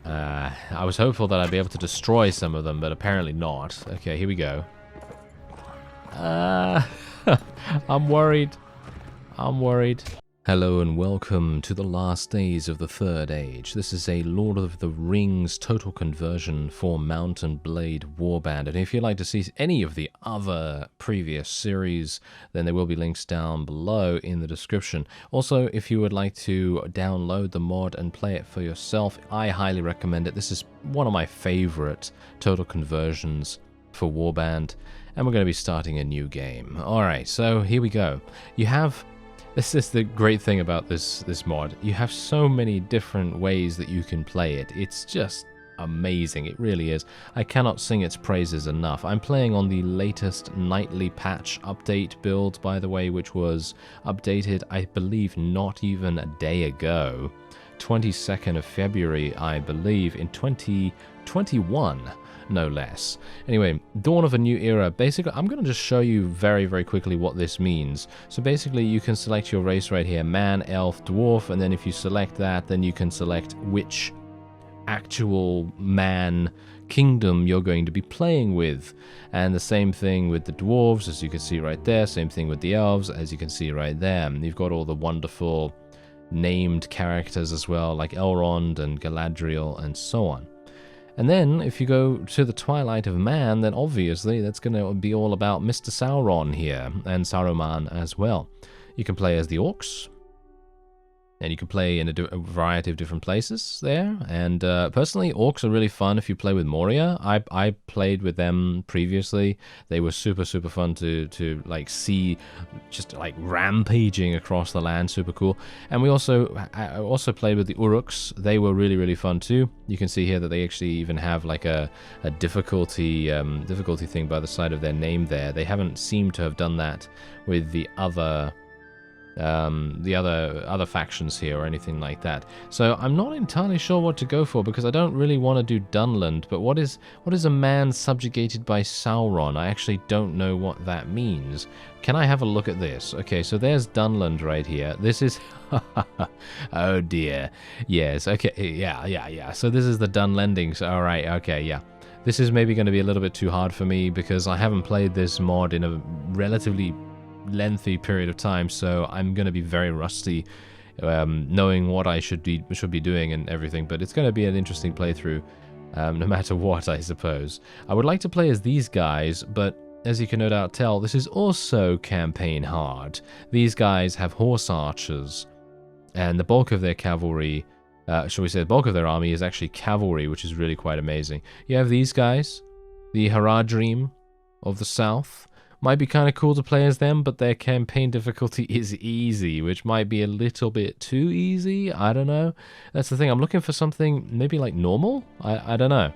I was hopeful that I'd be able to destroy some of them, but apparently not. Okay, here we go. I'm worried. I'm worried. Hello and welcome to the last days of the Third Age. This is a Lord of the Rings total conversion for Mount and Blade Warband. And if you'd like to see any of the other previous series, then there will be links down below in the description. Also, if you would like to download the mod and play it for yourself, I highly recommend it. This is one of my favorite total conversions for Warband. And we're going to be starting a new game. Alright, so here we go. You have... This is the great thing about this mod. You have so many different ways that you can play it. It's just amazing. It really is. I cannot sing its praises enough. I'm playing on the latest nightly patch update build, by the way, which was updated, I believe, not even a day ago. 22nd of February, I believe, in 2021. No less. Anyway, dawn of a new era. Basically, I'm going to just show you very, very quickly what this means. So basically, you can select your race right here, man, elf, dwarf, and then if you select that, then you can select which actual man kingdom you're going to be playing with. And the same thing with the dwarves, as you can see right there. Same thing with the elves, as you can see right there. You've got all the wonderful named characters as well, like Elrond and Galadriel and so on. And then, if you go to the Twilight of Man, then obviously that's going to be all about Mr. Sauron here, and Saruman as well. You can play as the orcs, and you can play in a variety of different places there. And personally, orcs are really fun if you play with Moria. I played with them previously. They were super, super fun to like see, just like rampaging across the land, super cool. And we also played with the Uruks. They were really, really fun too. You can see here that they actually even have like a difficulty thing by the side of their name there. They haven't seemed to have done that with the other factions here or anything like that. So I'm not entirely sure what to go for, because I don't really want to do Dunland. But what is a man subjugated by Sauron? I actually don't know what that means. Can I have a look at this? Okay, so there's Dunland right here. This is oh dear. Yes, okay, yeah. So this is the Dunlending. So, all right, okay, yeah. This is maybe going to be a little bit too hard for me, because I haven't played this mod in a relatively lengthy period of time, so I'm going to be very rusty knowing what I should be doing and everything, but it's going to be an interesting playthrough no matter what, I suppose. I would like to play as these guys, but as you can no doubt tell, this is also campaign hard. These guys have horse archers, and the bulk of their cavalry, shall we say the bulk of their army, is actually cavalry, which is really quite amazing. You have these guys, the RHUN of the south. Might be kind of cool to play as them, but their campaign difficulty is easy, which might be a little bit too easy. I don't know. That's the thing. I'm looking for something maybe like normal. I don't know.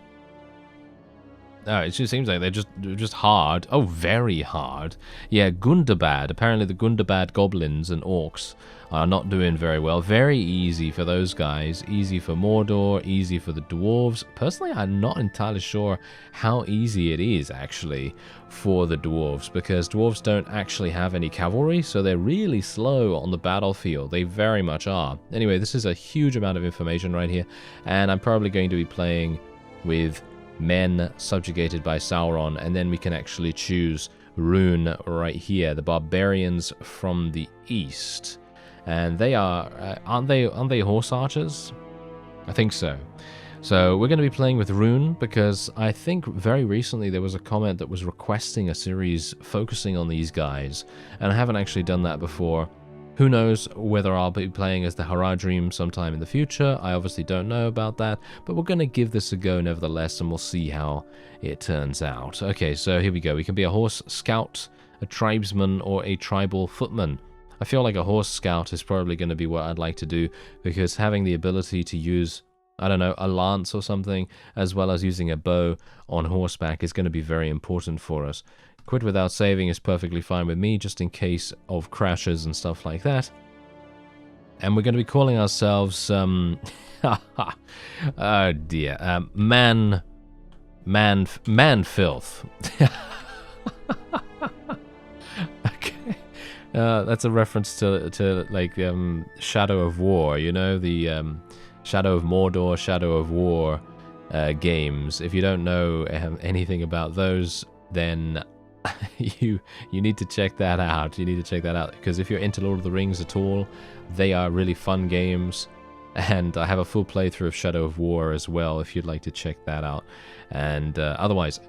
No, it just seems like they're just hard. Oh, very hard. Yeah, Gundabad. Apparently the Gundabad goblins and orcs are not doing very well. Very easy for those guys. Easy for Mordor. Easy for the dwarves. Personally, I'm not entirely sure how easy it is, actually, for the dwarves, because dwarves don't actually have any cavalry, so they're really slow on the battlefield. They very much are. Anyway, this is a huge amount of information right here, and I'm probably going to be playing with men subjugated by Sauron, and then we can actually choose RHUN right here, the barbarians from the east. And they are, aren't they horse archers? I think so. So we're going to be playing with RHUN, because I think very recently there was a comment that was requesting a series focusing on these guys, and I haven't actually done that before. Who knows whether I'll be playing as the RHUN sometime in the future. I obviously don't know about that, but we're going to give this a go nevertheless, and we'll see how it turns out. Okay, so here we go. We can be a horse scout, a tribesman, or a tribal footman. I feel like a horse scout is probably going to be what I'd like to do, because having the ability to use, I don't know, a lance or something, as well as using a bow on horseback is going to be very important for us. Quit without saving is perfectly fine with me, just in case of crashes and stuff like that. And we're going to be calling ourselves, oh dear, man filth. Okay, that's a reference to like Shadow of War, you know, the Shadow of Mordor, Shadow of War games. If you don't know anything about those, then you need to check that out. You need to check that out, because if you're into Lord of the Rings at all, they are really fun games. And I have a full playthrough of Shadow of War as well, if you'd like to check that out. And otherwise,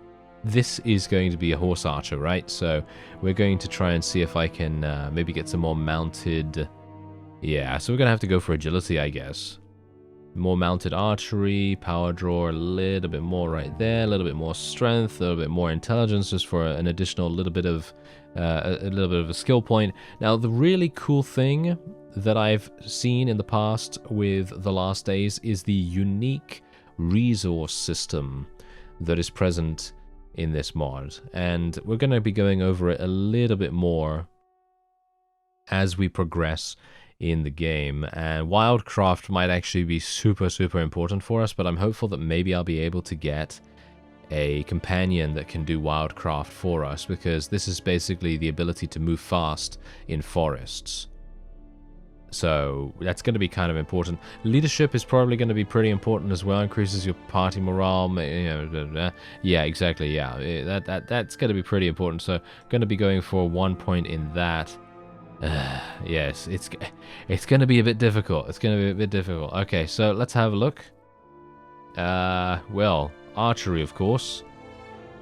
this is going to be a horse archer, right? So we're going to try and see if I can maybe get some more mounted... Yeah, so we're going to have to go for agility, I guess. More mounted archery, power draw, a little bit more right there, a little bit more strength, a little bit more intelligence, just for an additional little bit of a skill point. Now, the really cool thing that I've seen in the past with The Last Days is the unique resource system that is present in this mod, and we're going to be going over it a little bit more as we progress in the game. And wildcraft might actually be super important for us, but I'm hopeful that maybe I'll be able to get a companion that can do wildcraft for us, because this is basically the ability to move fast in forests. So that's going to be kind of important. Leadership is probably going to be pretty important as well. Increases your party morale. Yeah, exactly. Yeah, that's going to be pretty important. So going to be going for 1 point in that. Yes, it's going to be a bit difficult. It's going to be a bit difficult. Okay, so let's have a look. Well, archery, of course.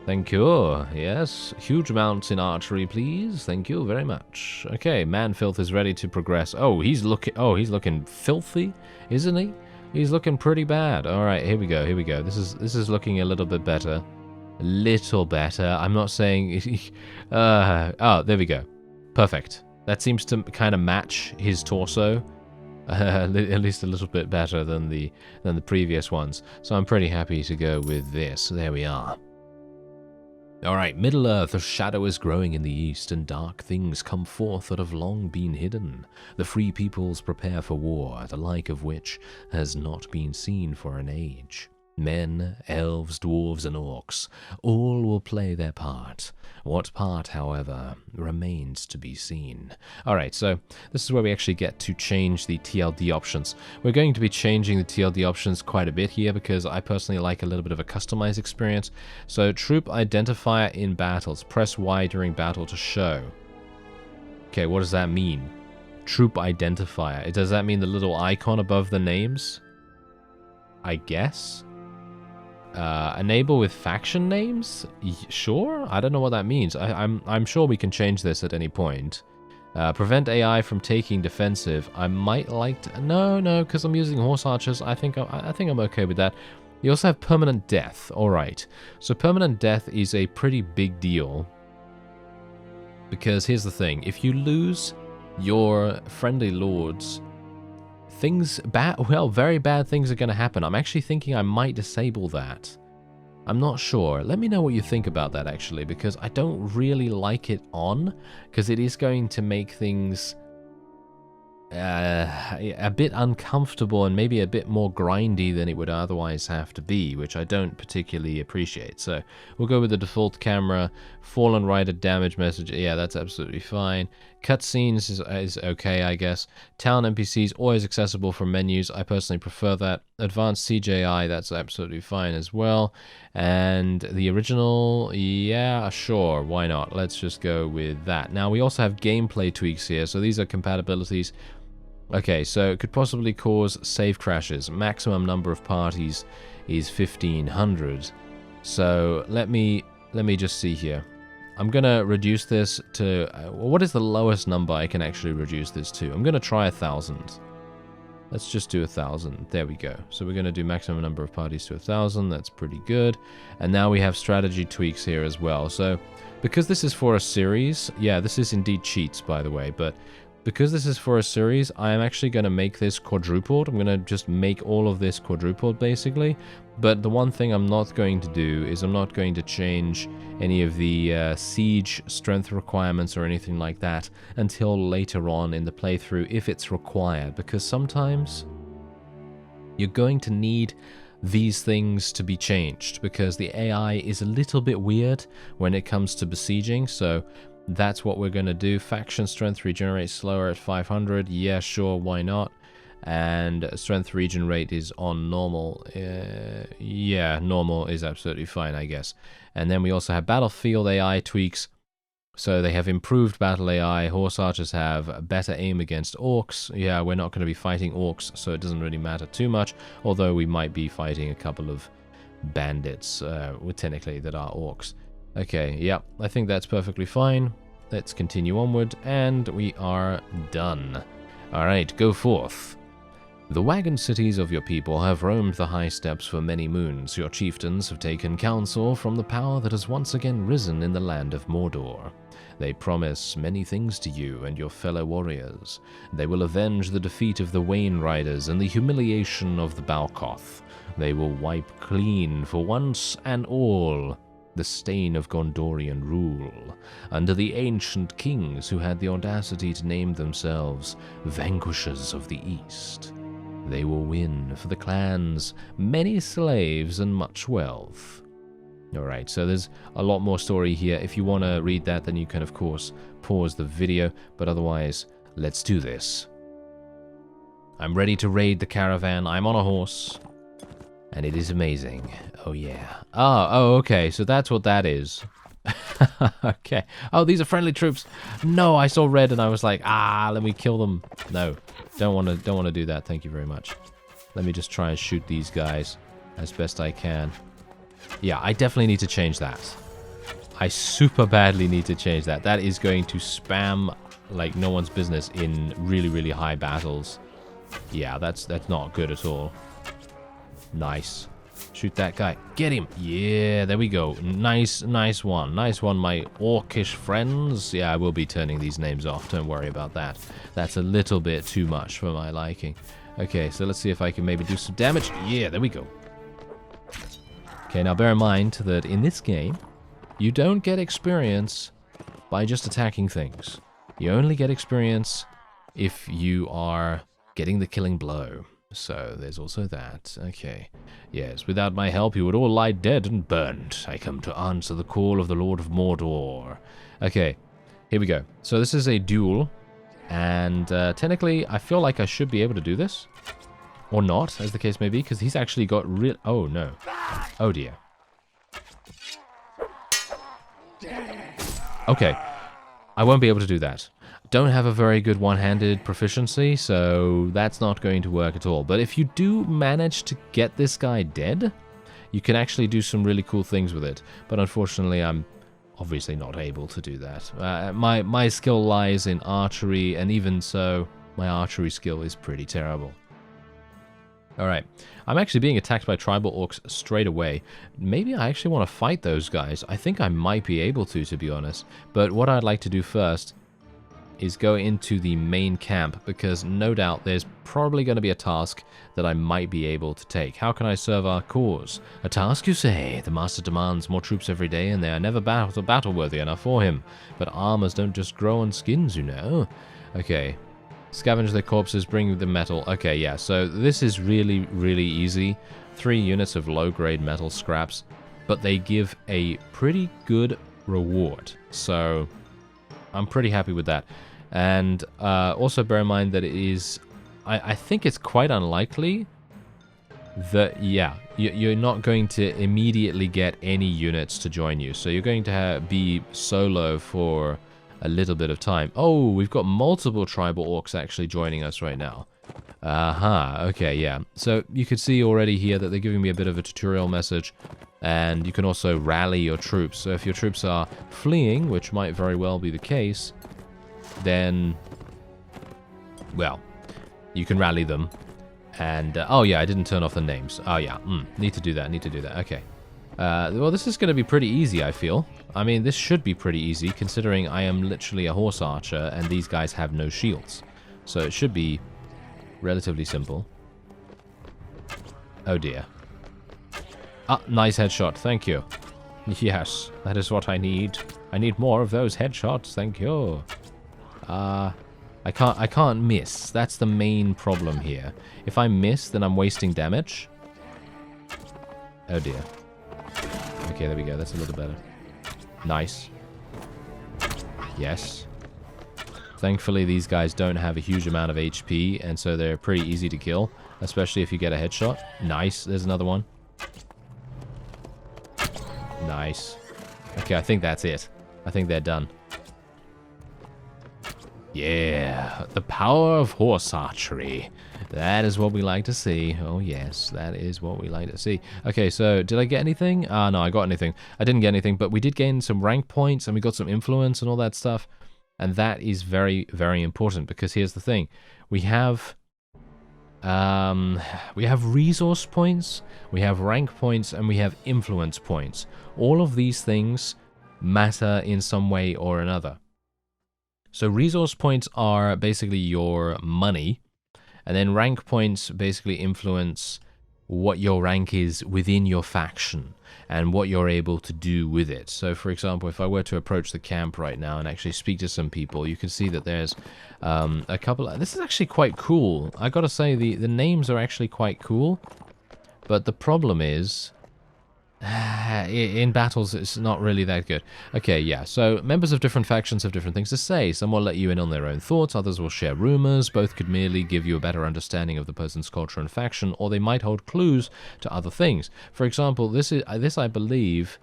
Thank you. Yes, huge amounts in archery, please. Thank you very much. Okay, Manfilth is ready to progress. Oh, he's looking filthy, isn't he? He's looking pretty bad. All right, here we go. Here we go. This is looking a little bit better. A little better. I'm not saying. Oh, there we go. Perfect. That seems to kind of match his torso, at least a little bit better than the previous ones. So I'm pretty happy to go with this. There we are. Alright, Middle-earth, a shadow is growing in the east, and dark things come forth that have long been hidden. The free peoples prepare for war, the like of which has not been seen for an age. Men, elves, dwarves, and orcs, all will play their part. What part, however, remains to be seen. Alright, so this is where we actually get to change the TLD options. We're going to be changing the TLD options quite a bit here, because I personally like a little bit of a customized experience. So, troop identifier in battles. Press Y during battle to show. Okay, what does that mean? Troop identifier. Does that mean the little icon above the names? I guess? Enable with faction names? Sure? I don't know what that means. I'm sure we can change this at any point. Prevent AI from taking defensive. I might like to... No, because I'm using horse archers. I think I'm okay with that. You also have permanent death. Alright. So permanent death is a pretty big deal. Because here's the thing. If you lose your friendly lords... very bad things are going to happen. I'm actually thinking I might disable that. I'm not sure. Let me know what you think about that, actually, because I don't really like it on, because it is going to make things a bit uncomfortable and maybe a bit more grindy than it would otherwise have to be, which I don't particularly appreciate. So we'll go with the default camera. Fallen rider damage message, yeah, that's absolutely fine. Cutscenes is okay, I guess. Town NPCs always accessible from menus. I personally prefer that. Advanced CJI, that's absolutely fine as well. And the original, yeah, sure, why not? Let's just go with that. Now we also have gameplay tweaks here, so these are compatibilities. Okay, so it could possibly cause save crashes. Maximum number of parties is 1500. So let me just see here. I'm gonna reduce this to what is the lowest number I can actually reduce this to? I'm gonna try 1,000. Let's just do 1,000. There we go. So we're gonna do maximum number of parties to 1,000. That's pretty good. And now we have strategy tweaks here as well. So because this is for a series, yeah, this is indeed cheats, by the way, but because this is for a series, I am actually going to make this quadrupled. I'm going to just make all of this quadrupled, basically. But the one thing I'm not going to do is I'm not going to change any of the siege strength requirements or anything like that until later on in the playthrough, if it's required. Because sometimes you're going to need these things to be changed, because the AI is a little bit weird when it comes to besieging. So that's what we're going to do. Faction strength regenerates slower at 500. Yeah, sure, why not? And strength regen rate is on normal. Yeah, normal is absolutely fine, I guess. And then we also have battlefield AI tweaks. So they have improved battle AI. Horse archers have better aim against orcs. Yeah, we're not going to be fighting orcs, so it doesn't really matter too much. Although we might be fighting a couple of bandits, technically, that are orcs. Okay, yeah, I think that's perfectly fine. Let's continue onward, and we are done. Alright, go forth. The wagon cities of your people have roamed the high steppes for many moons. Your chieftains have taken counsel from the power that has once again risen in the land of Mordor. They promise many things to you and your fellow warriors. They will avenge the defeat of the Wain Riders and the humiliation of the Balkoth. They will wipe clean, for once and all, the stain of Gondorian rule, under the ancient kings who had the audacity to name themselves Vanquishers of the East. They will win for the clans many slaves and much wealth. Alright, so there's a lot more story here. If you want to read that, then you can, of course, pause the video. But otherwise, let's do this. I'm ready to raid the caravan. I'm on a horse. And it is amazing. Oh, yeah. Oh, okay, so that's what that is. Okay. Oh, these are friendly troops. No, I saw red and I was like, let me kill them. No, don't want to do that. Thank you very much. Let me just try and shoot these guys as best I can. Yeah, I definitely need to change that. I super badly need to change that. That is going to spam like no one's business in really, really high battles. Yeah, that's not good at all. Nice. Shoot that guy. Get him. Yeah, there we go. Nice one. Nice one, my orcish friends. Yeah, I will be turning these names off. Don't worry about that. That's a little bit too much for my liking. Okay, so let's see if I can maybe do some damage. Yeah, there we go. Okay, now bear in mind that in this game, you don't get experience by just attacking things. You only get experience if you are getting the killing blow. So there's also that. Okay. Yes, without my help you would all lie dead and burnt. I come to answer the call of the Lord of Mordor. Okay, here we go. So this is a duel. And technically, I feel like I should be able to do this. Or not, as the case may be, because he's actually got real... Oh, no. Oh, dear. Okay. I won't be able to do that. Don't have a very good one-handed proficiency, so that's not going to work at all. But if you do manage to get this guy dead, you can actually do some really cool things with it. But unfortunately, I'm obviously not able to do that. My skill lies in archery, and even so, my archery skill is pretty terrible. Alright, I'm actually being attacked by tribal orcs straight away. Maybe I actually want to fight those guys. I think I might be able to be honest. But what I'd like to do first is go into the main camp, because no doubt there's probably going to be a task that I might be able to take. How can I serve our cause? A task, you say? The master demands more troops every day, and they are never battle-worthy enough for him. But armors don't just grow on skins, you know. Okay. Scavenge their corpses, bring the metal. Okay, yeah, so this is really, really easy. 3 units of low-grade metal scraps, but they give a pretty good reward. So I'm pretty happy with that. And also bear in mind that it is... I think it's quite unlikely that, yeah, you're not going to immediately get any units to join you. So you're going to be solo for a little bit of time. Oh, we've got multiple tribal orcs actually joining us right now. Okay, yeah. So you could see already here that they're giving me a bit of a tutorial message. And you can also rally your troops. So if your troops are fleeing, which might very well be the case, then, well, you can rally them. And, oh yeah, I didn't turn off the names. Oh yeah, need to do that, okay. Well, this is going to be pretty easy, I feel. I mean, this should be pretty easy, considering I am literally a horse archer, and these guys have no shields. So it should be relatively simple. Oh dear. Ah, nice headshot, thank you. Yes, that is what I need. I need more of those headshots, thank you. I can't miss. That's the main problem here. If I miss, then I'm wasting damage. Oh dear. Okay, there we go. That's a little better. Nice. Yes. Thankfully, these guys don't have a huge amount of HP, and so they're pretty easy to kill, especially if you get a headshot. Nice. There's another one. Nice. Okay, I think that's it. I think they're done. Yeah, the power of horse archery. That is what we like to see. Oh, yes, that is what we like to see. Okay, so did I get anything? No, I got anything. I didn't get anything, but we did gain some rank points, and we got some influence and all that stuff. And that is very, very important, because here's the thing. We have resource points, we have rank points, and we have influence points. All of these things matter in some way or another. So resource points are basically your money, and then rank points basically influence what your rank is within your faction and what you're able to do with it. So for example, if I were to approach the camp right now and actually speak to some people, you can see that there's a couple. This is actually quite cool. I gotta say, the names are actually quite cool, but the problem is in battles it's not really that good. Okay, yeah, so members of different factions have different things to say. Some will let you in on their own thoughts, others will share rumors. Both could merely give you a better understanding of the person's culture and faction, or they might hold clues to other things. For example, this I believe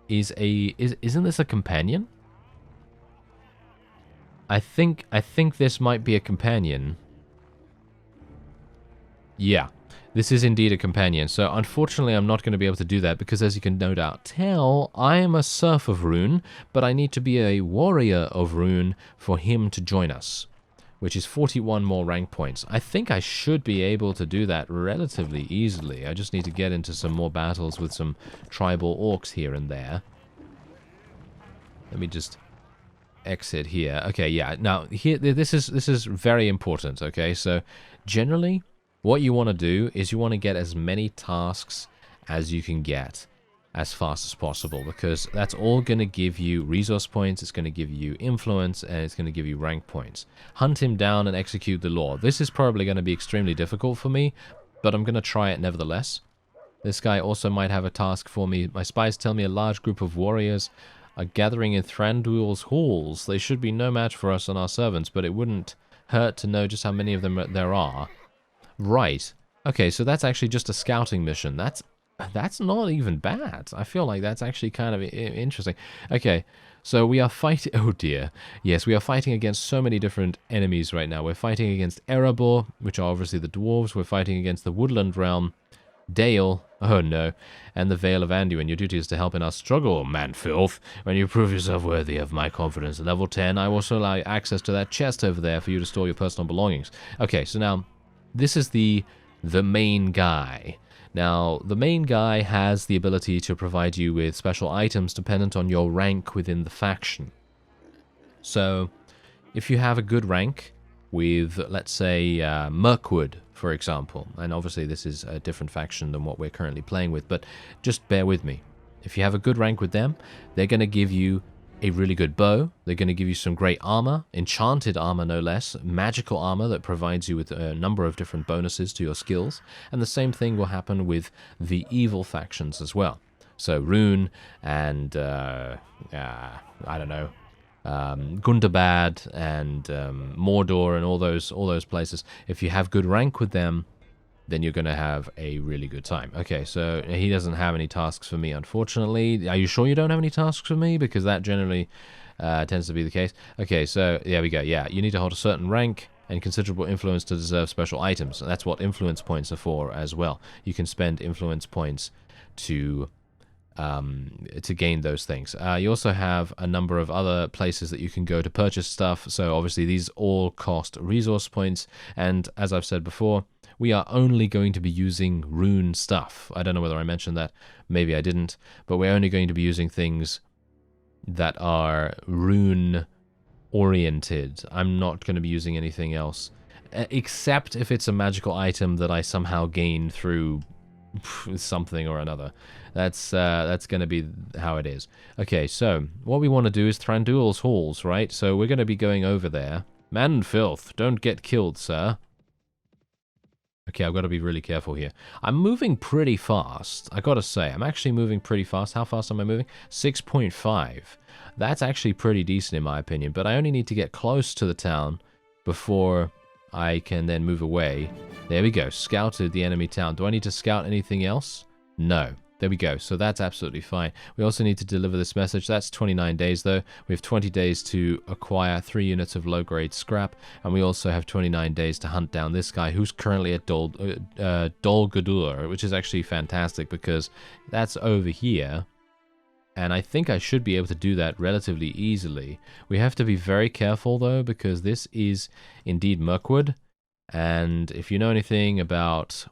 is isn't this a companion? I think this might be a companion. Yeah. This is indeed a companion, so unfortunately I'm not going to be able to do that, because as you can no doubt tell, I am a serf of RHUN, but I need to be a warrior of RHUN for him to join us, which is 41 more rank points. I think I should be able to do that relatively easily. I just need to get into some more battles with some tribal orcs here and there. Let me just exit here. Okay, yeah, now here, this is very important, okay? So generally, what you want to do is you want to get as many tasks as you can get as fast as possible, because that's all going to give you resource points, it's going to give you influence, and it's going to give you rank points. Hunt him down and execute the law. This is probably going to be extremely difficult for me, but I'm going to try it nevertheless. This guy also might have a task for me. My spies tell me a large group of warriors are gathering in Thranduil's halls. They should be no match for us and our servants, but it wouldn't hurt to know just how many of them there are. Right. Okay, so that's actually just a scouting mission. That's not even bad. I feel like that's actually kind of interesting. Okay, so we are fighting... Oh dear. Yes, we are fighting against so many different enemies right now. We're fighting against Erebor, which are obviously the dwarves. We're fighting against the Woodland Realm, Dale, oh no, and the Vale of Anduin. Your duty is to help in our struggle, man filth. When you prove yourself worthy of my confidence at level 10, I will also allow you access to that chest over there for you to store your personal belongings. Okay, so now... this is the main guy. Now, the main guy has the ability to provide you with special items dependent on your rank within the faction. So, if you have a good rank with, let's say, Mirkwood, for example, and obviously this is a different faction than what we're currently playing with, but just bear with me. If you have a good rank with them, they're going to give you a really good bow. They're going to give you some great armor, enchanted armor no less, magical armor that provides you with a number of different bonuses to your skills, and the same thing will happen with the evil factions as well. So RHUN and, I don't know, Gundabad and Mordor and all those places. If you have good rank with them, then you're going to have a really good time. Okay, so he doesn't have any tasks for me, unfortunately. Are you sure you don't have any tasks for me? Because that generally tends to be the case. Okay, so there we go. Yeah, you need to hold a certain rank and considerable influence to deserve special items. That's what influence points are for as well. You can spend influence points to gain those things. You also have a number of other places that you can go to purchase stuff. So obviously these all cost resource points. And as I've said before, we are only going to be using RHUN stuff. I don't know whether I mentioned that. Maybe I didn't. But we're only going to be using things that are RHUN oriented. I'm not going to be using anything else. Except if it's a magical item that I somehow gain through something or another. That's going to be how it is. Okay, so what we want to do is Thranduil's halls, right? So we're going to be going over there. Man and filth, don't get killed, sir. Okay, I've got to be really careful here. I'm moving pretty fast. I got to say, I'm actually moving pretty fast. How fast am I moving? 6.5. That's actually pretty decent in my opinion, but I only need to get close to the town before I can then move away. There we go. Scouted the enemy town. Do I need to scout anything else? No. There we go. So that's absolutely fine. We also need to deliver this message. That's 29 days, though. We have 20 days to acquire 3 units of low-grade scrap, and we also have 29 days to hunt down this guy who's currently at Dol Guldur, which is actually fantastic because that's over here, and I think I should be able to do that relatively easily. We have to be very careful, though, because this is indeed Mirkwood, and if you know anything about,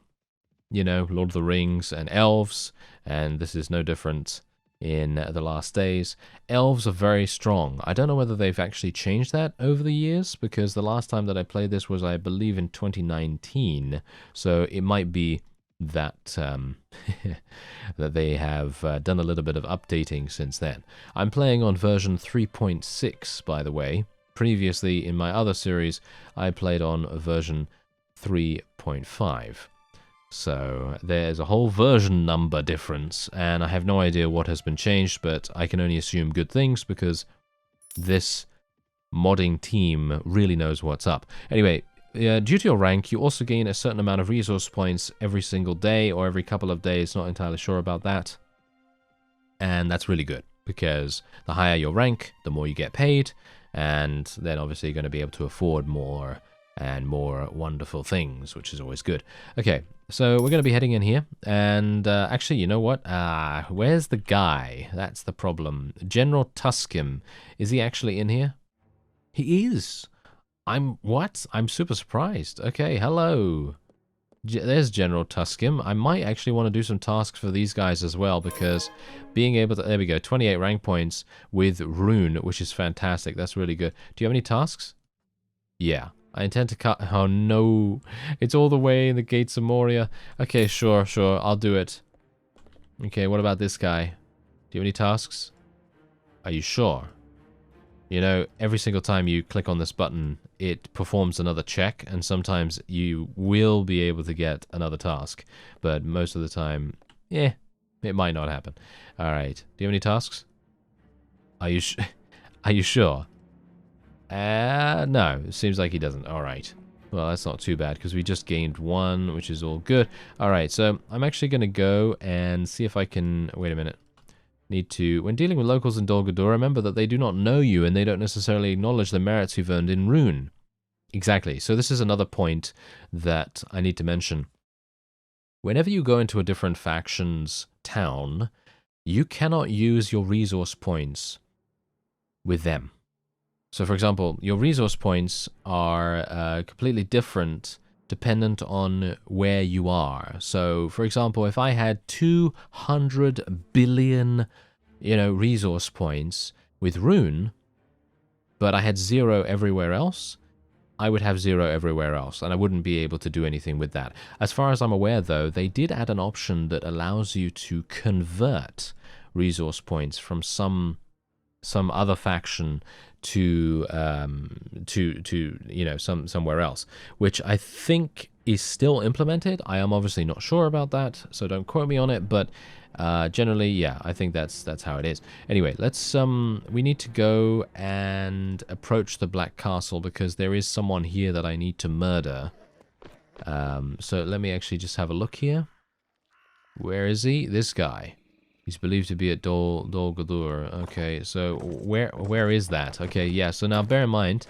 you know, Lord of the Rings and elves, and this is no different in the last days, elves are very strong. I don't know whether they've actually changed that over the years, because the last time that I played this was, I believe, in 2019, so it might be that that they have done a little bit of updating since then. I'm playing on version 3.6, by the way. Previously, in my other series, I played on version 3.5. So there's a whole version number difference, and I have no idea what has been changed, but I can only assume good things because this modding team really knows what's up. Anyway, due to your rank, you also gain a certain amount of resource points every single day or every couple of days, not entirely sure about that. And that's really good because the higher your rank, the more you get paid, and then obviously you're going to be able to afford more and more wonderful things, which is always good. Okay, so we're going to be heading in here, and actually, you know what? Where's the guy? That's the problem. General Tuskim. Is he actually in here? He is. What? I'm super surprised. Okay, hello. There's General Tuskim. I might actually want to do some tasks for these guys as well, because being able to... There we go, 28 rank points with RHUN, which is fantastic. That's really good. Do you have any tasks? Yeah. I intend to cut... Oh, no. It's all the way in the gates of Moria. Okay, sure. I'll do it. Okay, what about this guy? Do you have any tasks? Are you sure? You know, every single time you click on this button, it performs another check, and sometimes you will be able to get another task. But most of the time, it might not happen. Alright. Do you have any tasks? Are you sure? No, it seems like he doesn't. Alright. Well, that's not too bad, because we just gained 1, which is all good. Alright, so I'm actually going to go and see if I can... Wait a minute. Need to... When dealing with locals in Dol Guldur, remember that they do not know you, and they don't necessarily acknowledge the merits you've earned in RHUN. Exactly. So this is another point that I need to mention. Whenever you go into a different faction's town, you cannot use your resource points with them. So, for example, your resource points are completely different dependent on where you are. So, for example, if I had 200 billion, resource points with RHUN, but I had 0 everywhere else, I would have 0 everywhere else, and I wouldn't be able to do anything with that. As far as I'm aware, though, they did add an option that allows you to convert resource points from some other faction to somewhere else, which I think is still implemented. I am obviously not sure about that, so don't quote me on it, but generally, yeah, I think that's how it is. Anyway, let's we need to go and approach the Black Castle because there is someone here that I need to murder. So let me actually just have a look here. Where is he? This guy. He's believed to be at Dol Guldur. Okay, so where is that? Okay, yeah, so now bear in mind,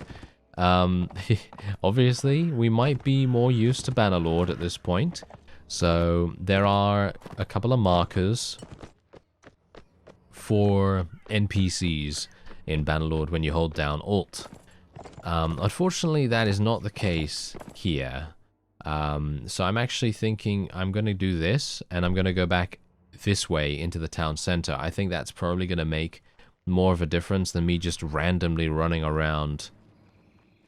obviously, we might be more used to Bannerlord at this point. So there are a couple of markers for NPCs in Bannerlord when you hold down Alt. Unfortunately, that is not the case here. So I'm actually thinking I'm going to do this, and I'm going to go back this way into the town center. I think that's probably going to make more of a difference than me just randomly running around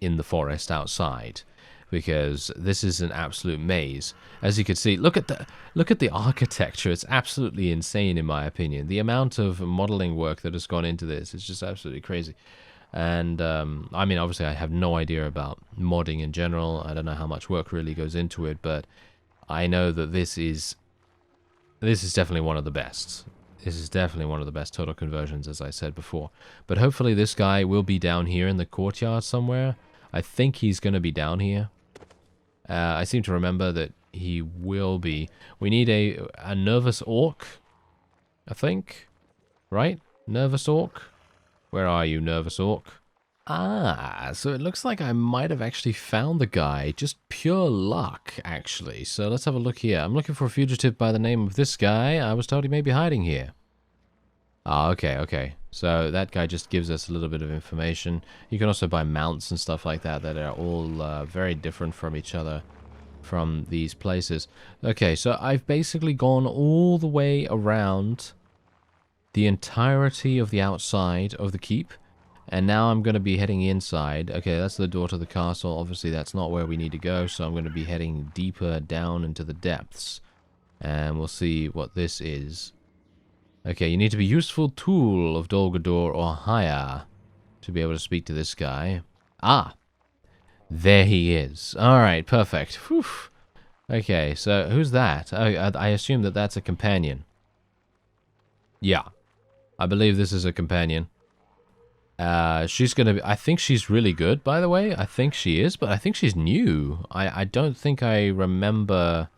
in the forest outside, because this is an absolute maze. As you can see, look at the architecture. It's absolutely insane in my opinion. The amount of modeling work that has gone into this is just absolutely crazy. And I mean, obviously, I have no idea about modding in general. I don't know how much work really goes into it, but I know that this is definitely one of the best. This is definitely one of the best total conversions, as I said before. But hopefully this guy will be down here in the courtyard somewhere. I think he's going to be down here. I seem to remember that he will be. We need a nervous orc, I think. Right? Nervous orc? Where are you, nervous orc? Ah, so it looks like I might have actually found the guy. Just pure luck, actually. So let's have a look here. I'm looking for a fugitive by the name of this guy. I was told he may be hiding here. Ah, okay. So that guy just gives us a little bit of information. You can also buy mounts and stuff like that that are all very different from each other from these places. Okay, so I've basically gone all the way around the entirety of the outside of the keep, and now I'm going to be heading inside. Okay, that's the door to the castle. Obviously, that's not where we need to go, so I'm going to be heading deeper down into the depths, and we'll see what this is. Okay, you need to be useful tool of Dol Guldur or higher to be able to speak to this guy. Ah, there he is. All right, perfect. Whew. Okay, so who's that? Oh, I assume that that's a companion. Yeah. I believe this is a companion. She's gonna be... I think she's really good, by the way. I think she is, but I think she's new. I don't think I remember...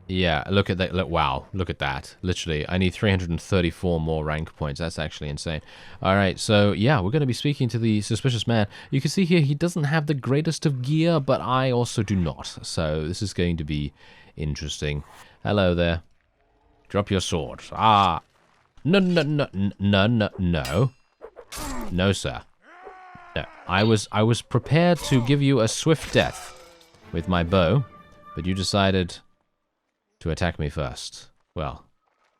Yeah, look at that. Look, wow, look at that. Literally, I need 334 more rank points. That's actually insane. Alright, so yeah, we're going to be speaking to the suspicious man. You can see here he doesn't have the greatest of gear, but I also do not. So this is going to be interesting. Hello there. Drop your sword. Ah. No. No, sir. No. I was prepared to give you a swift death with my bow, but you decided to attack me first. Well,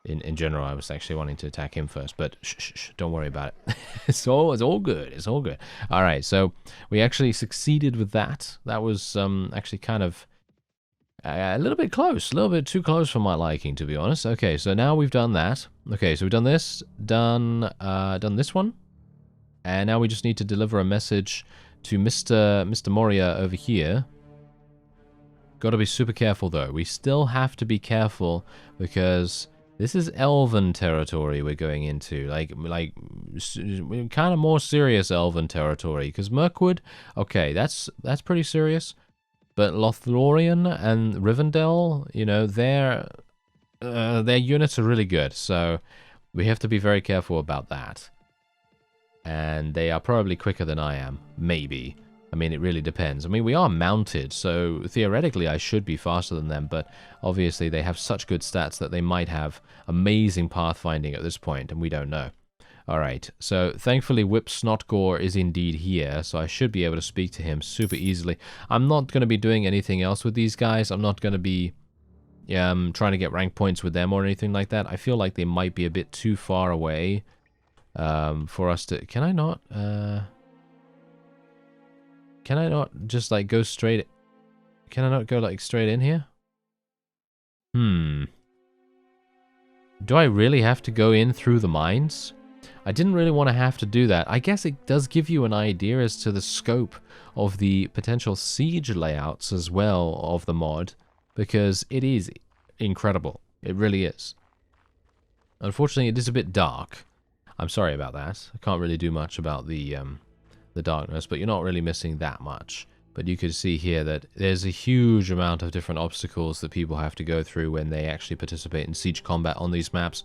in general, I was actually wanting to attack him first, but shh, don't worry about it. it's all good. It's all good. All right, so we actually succeeded with that. That was actually kind of a little bit close, a little bit too close for my liking, to be honest. Okay, so now we've done that. Okay, so we've done this, done this one, and now we just need to deliver a message to Mr. Moria over here. Got to be super careful though. We still have to be careful because this is Elven territory we're going into, like kind of more serious Elven territory. Because Mirkwood, okay, that's pretty serious. But Lothlorien and Rivendell, you know, their units are really good, so we have to be very careful about that. And they are probably quicker than I am, maybe. I mean, it really depends. I mean, we are mounted, so theoretically I should be faster than them, but obviously they have such good stats that they might have amazing pathfinding at this point, and we don't know. Alright, so thankfully Whip Snotgore is indeed here, so I should be able to speak to him super easily. I'm not going to be doing anything else with these guys. I'm not going to be trying to get rank points with them or anything like that. I feel like they might be a bit too far away for us to... Can I not just like go straight... Can I not go like straight in here? Do I really have to go in through the mines? I didn't really want to have to do that. I guess it does give you an idea as to the scope of the potential siege layouts as well of the mod, because it is incredible. It really is. Unfortunately, it is a bit dark. I'm sorry about that. I can't really do much about the darkness, but you're not really missing that much. But you can see here that there's a huge amount of different obstacles that people have to go through when they actually participate in siege combat on these maps.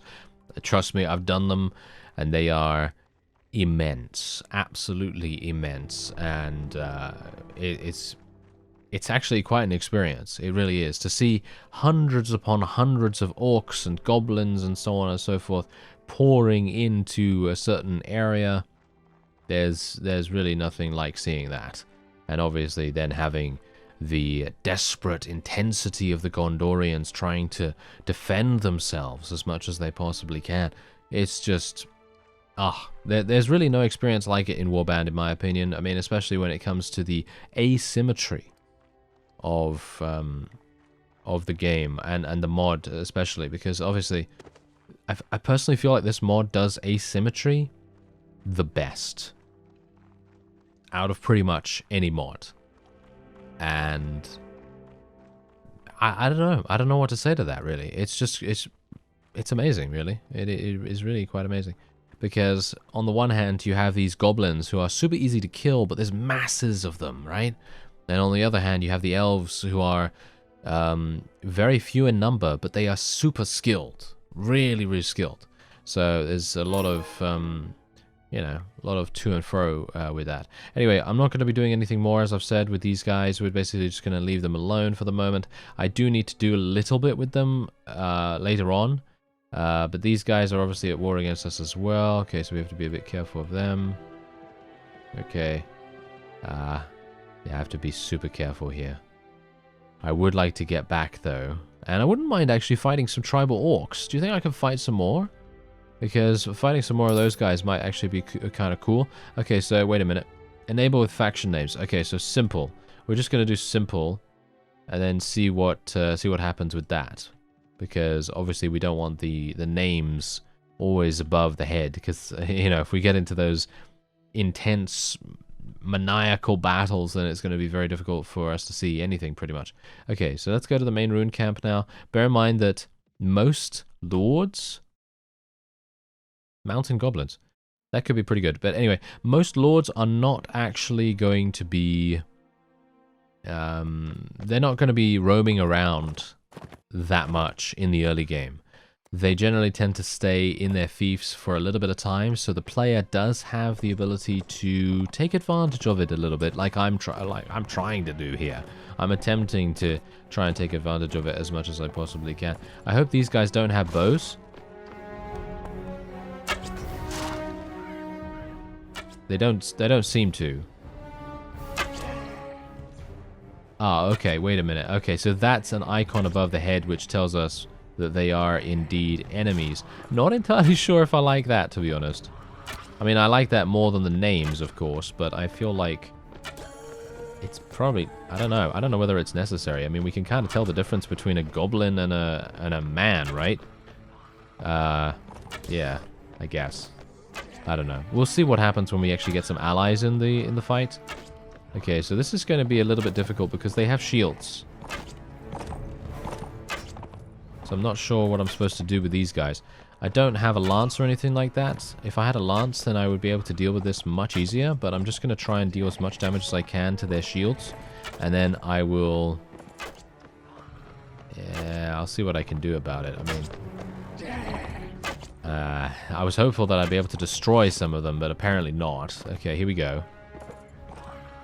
Trust me, I've done them, and they are immense, absolutely immense, and it's actually quite an experience. It really is. To see hundreds upon hundreds of orcs and goblins and so on and so forth pouring into a certain area, there's really nothing like seeing that. And obviously then having the desperate intensity of the Gondorians trying to defend themselves as much as they possibly can. It's just... there's really no experience like it in Warband, in my opinion. I mean, especially when it comes to the asymmetry of the game and the mod especially, because obviously I personally feel like this mod does asymmetry the best out of pretty much any mod. And I don't know. I don't know what to say to that, really. It's just, it's amazing, really. It is really quite amazing. Because on the one hand, you have these goblins who are super easy to kill, but there's masses of them, right? And on the other hand, you have the elves who are very few in number, but they are super skilled. Really, really skilled. So there's a lot of, you know, a lot of to and fro with that. Anyway, I'm not going to be doing anything more, as I've said, with these guys. We're basically just going to leave them alone for the moment. I do need to do a little bit with them later on. But these guys are obviously at war against us as well. Okay, so we have to be a bit careful of them. Okay. Yeah, I have to be super careful here. I would like to get back, though. And I wouldn't mind actually fighting some tribal orcs. Do you think I can fight some more? Because fighting some more of those guys might actually be kind of cool. Okay, so wait a minute. Enable with faction names. Okay, so simple. We're just going to do simple. And then see what happens with that. Because obviously we don't want the names always above the head. Because, you know, if we get into those intense, maniacal battles, then it's going to be very difficult for us to see anything, pretty much. Okay, so let's go to the main rune camp now. Bear in mind that most lords... Mountain goblins. That could be pretty good. But anyway, most lords are not actually going to be... they're not going to be roaming around that much in the early game. They generally tend to stay in their fiefs for a little bit of time, so the player does have the ability to take advantage of it a little bit, like I'm trying to do here. I'm attempting to try and take advantage of it as much as I possibly can. I hope these guys don't have bows. They don't seem to. Ah, okay, wait a minute. Okay, so that's an icon above the head which tells us that they are indeed enemies. Not entirely sure if I like that, to be honest. I mean, I like that more than the names, of course, but I feel like it's probably... I don't know. I don't know whether it's necessary. I mean, we can kind of tell the difference between a goblin and a man, right? Yeah, I guess. I don't know. We'll see what happens when we actually get some allies in the fight. Okay, so this is going to be a little bit difficult because they have shields. So I'm not sure what I'm supposed to do with these guys. I don't have a lance or anything like that. If I had a lance, then I would be able to deal with this much easier, but I'm just going to try and deal as much damage as I can to their shields. And then I will... Yeah, I'll see what I can do about it. I mean... I was hopeful that I'd be able to destroy some of them, but apparently not. Okay, here we go.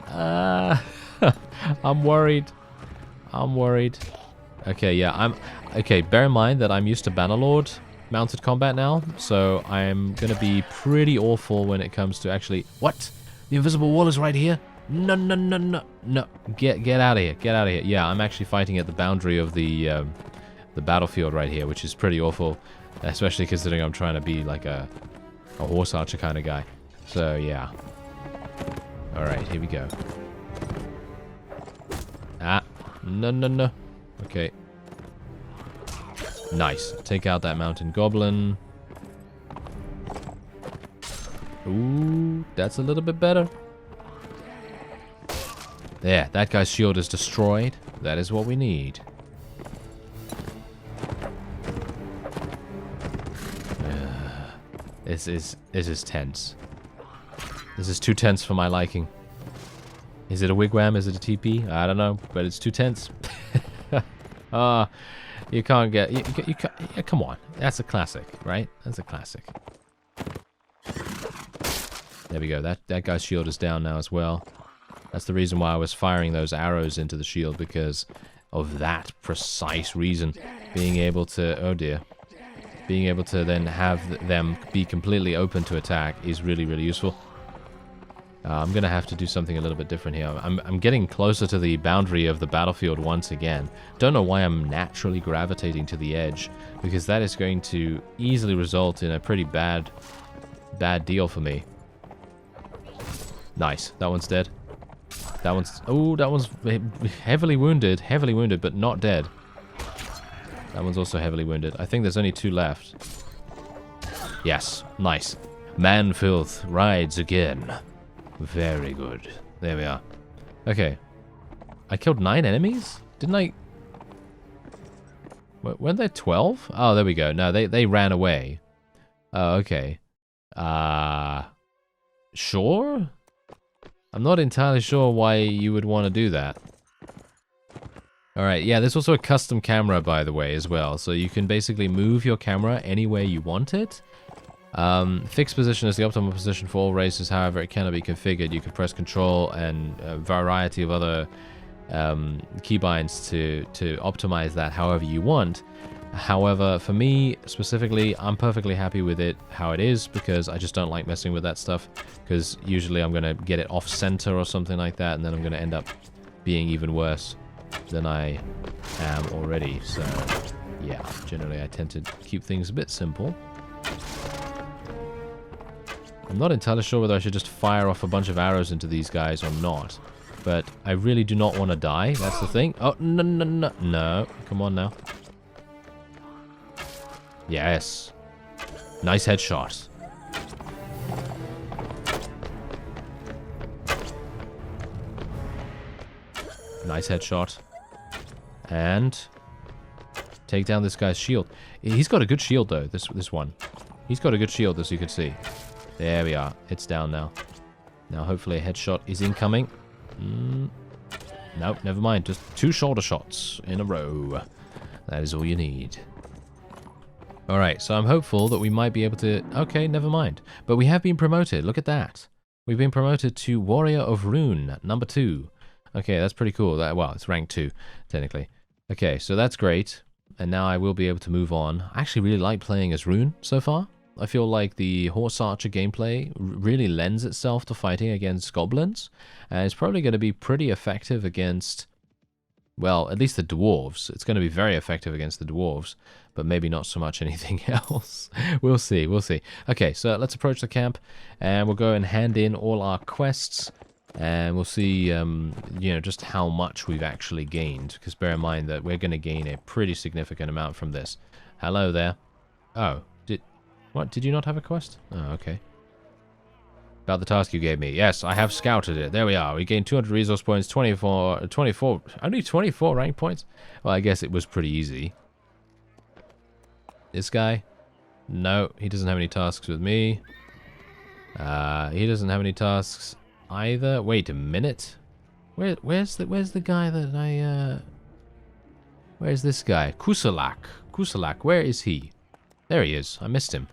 I'm worried. I'm worried. Okay, yeah, okay, bear in mind that I'm used to Bannerlord mounted combat now, so I'm gonna be pretty awful when it comes to actually... What? The invisible wall is right here? No, no, no, no, no. Get out of here. Get out of here. Yeah, I'm actually fighting at the boundary of the battlefield right here, which is pretty awful. Especially considering I'm trying to be like a horse archer kind of guy. So, yeah. Alright, here we go. Ah. No, no, no. Okay. Nice. Take out that mountain goblin. Ooh, that's a little bit better. There, that guy's shield is destroyed. That is what we need. This is tense. This is too tense for my liking. Is it a wigwam? Is it a TP? I don't know, but it's too tense. You can't get... You can't, yeah, come on. That's a classic, right? That's a classic. There we go. That guy's shield is down now as well. That's the reason why I was firing those arrows into the shield, because of that precise reason. Being able to... Oh, dear. Being able to then have them be completely open to attack is really, really useful. I'm going to have to do something a little bit different here. I'm getting closer to the boundary of the battlefield once again. Don't know why I'm naturally gravitating to the edge, because that is going to easily result in a pretty bad deal for me. Nice. That one's dead. That one's... Oh, that one's heavily wounded, but not dead. That one's also heavily wounded. I think there's only 2 left. Yes. Nice. Man-filth rides again. Very good. There we are. Okay. I killed 9 enemies? Didn't I... Weren't there 12? Oh, there we go. No, they ran away. Oh, okay. Sure? I'm not entirely sure why you would want to do that. Alright, yeah, there's also a custom camera, by the way, as well. So you can basically move your camera anywhere you want it. Fixed position is the optimal position for all races, however, it cannot be configured. You can press control and a variety of other keybinds to optimize that however you want. However, for me, specifically, I'm perfectly happy with it how it is, because I just don't like messing with that stuff, because usually I'm going to get it off-center or something like that, and then I'm going to end up being even worse than I am already. So, yeah, generally I tend to keep things a bit simple. I'm not entirely sure whether I should just fire off a bunch of arrows into these guys or not, but I really do not want to die, that's the thing. Oh, no, come on now. Yes. Nice headshot. Nice headshot. And take down this guy's shield. He's got a good shield though, this one. He's got a good shield, as you can see. There we are. It's down now. Now hopefully a headshot is incoming. Nope, never mind. Just 2 shoulder shots in a row. That is all you need. Alright, so I'm hopeful that we might be able to... Okay, never mind. But we have been promoted. Look at that. We've been promoted to Warrior of RHUN, number 2. Okay, that's pretty cool. Well, it's rank 2, technically. Okay, so that's great. And now I will be able to move on. I actually really like playing as RHUN so far. I feel like the Horse Archer gameplay really lends itself to fighting against goblins. And it's probably going to be pretty effective against... Well, at least the dwarves. It's going to be very effective against the dwarves, but maybe not so much anything else. We'll see, we'll see. Okay, so let's approach the camp, and we'll go and hand in all our quests, and we'll see, you know, just how much we've actually gained, because bear in mind that we're going to gain a pretty significant amount from this. Hello there. Oh, did you not have a quest? Oh, okay. About the task you gave me. Yes, I have scouted it. There we are. We gained 200 resource points, 24, only 24 rank points? Well, I guess it was pretty easy. This guy? No, he doesn't have any tasks with me. He doesn't have any tasks either. Wait a minute. Where's the guy that I, where's this guy? Kusalak. Kusalak, where is he? There he is. I missed him.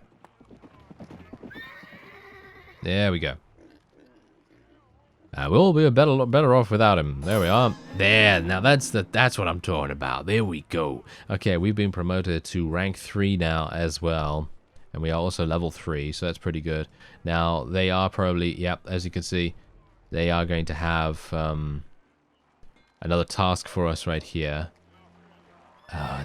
There we go. We'll be better off without him. There we are. There, now that's what I'm talking about. There we go. Okay, we've been promoted to rank 3 now as well. And we are also level 3, so that's pretty good. Now, they are probably, yep, as you can see, they are going to have another task for us right here.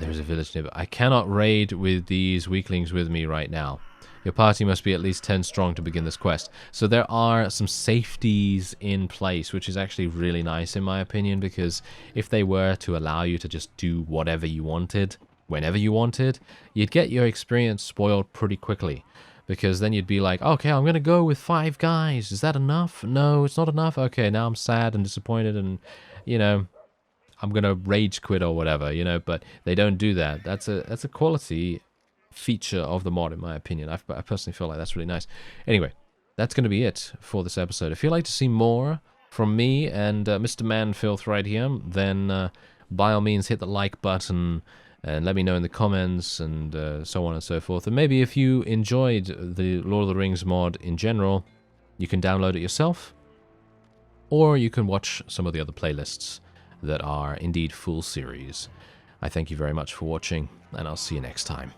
There's a village nearby. I cannot raid with these weaklings with me right now. Your party must be at least 10 strong to begin this quest. So there are some safeties in place, which is actually really nice in my opinion, because if they were to allow you to just do whatever you wanted, whenever you wanted, you'd get your experience spoiled pretty quickly. Because then you'd be like, okay, I'm going to go with 5 guys. Is that enough? No, it's not enough. Okay, now I'm sad and disappointed and, you know, I'm going to rage quit or whatever, you know, but they don't do that. That's a quality feature of the mod, in my opinion. I personally feel like that's really nice. Anyway, that's going to be it for this episode. If you'd like to see more from me and Mr. Manfilth right here, then by all means hit the like button and let me know in the comments and so on and so forth. And maybe if you enjoyed the Lord of the Rings mod in general, you can download it yourself, or you can watch some of the other playlists that are indeed full series. I thank you very much for watching, and I'll see you next time.